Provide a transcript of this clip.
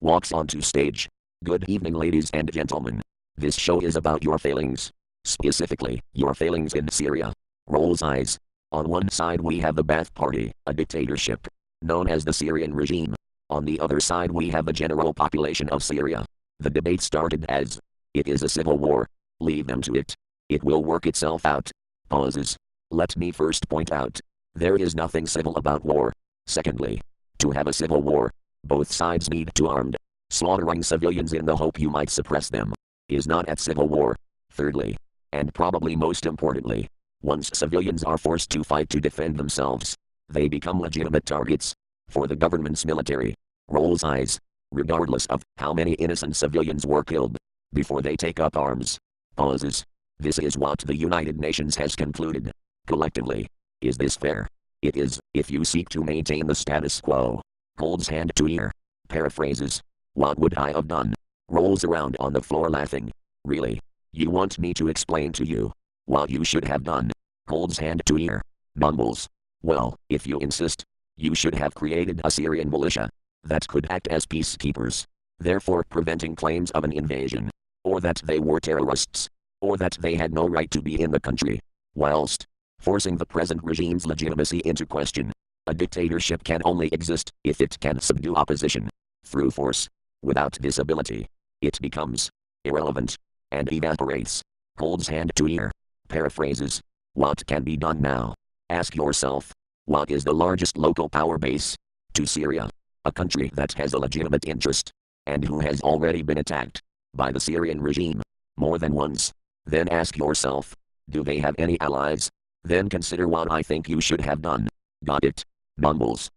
walks onto stage. Good evening, ladies and gentlemen. This show is about your failings. Specifically, your failings in Syria. Rolls eyes. On one side we have the Ba'ath Party, a dictatorship, known as the Syrian regime. On the other side we have the general population of Syria. The debate started as, it is a civil war. Leave them to it. It will work itself out. Pauses. Let me first point out, there is nothing civil about war. Secondly, to have a civil war, both sides need to armed. Slaughtering civilians in the hope you might suppress them is not at civil war. Thirdly, and probably most importantly, once civilians are forced to fight to defend themselves, they become legitimate targets for the government's military. Rolls eyes. Regardless of how many innocent civilians were killed before they take up arms. Pauses. This is what the United Nations has concluded. Collectively. Is this fair? It is, if you seek to maintain the status quo. Holds hand to ear. Paraphrases. What would I have done? Rolls around on the floor laughing. Really? You want me to explain to you what you should have done? Holds hand to ear. Mumbles. Well, if you insist, you should have created a Syrian militia that could act as peacekeepers, therefore preventing claims of an invasion, or that they were terrorists, or that they had no right to be in the country, whilst forcing the present regime's legitimacy into question. A dictatorship can only exist if it can subdue opposition through force. Without this ability, it becomes irrelevant and evaporates. Holds hand to ear. Paraphrases. What can be done now? Ask yourself, what is the largest local power base to Syria? A country that has a legitimate interest, and who has already been attacked by the Syrian regime more than once. Then ask yourself, do they have any allies? Then consider what I think you should have done. Got it? Mumbles.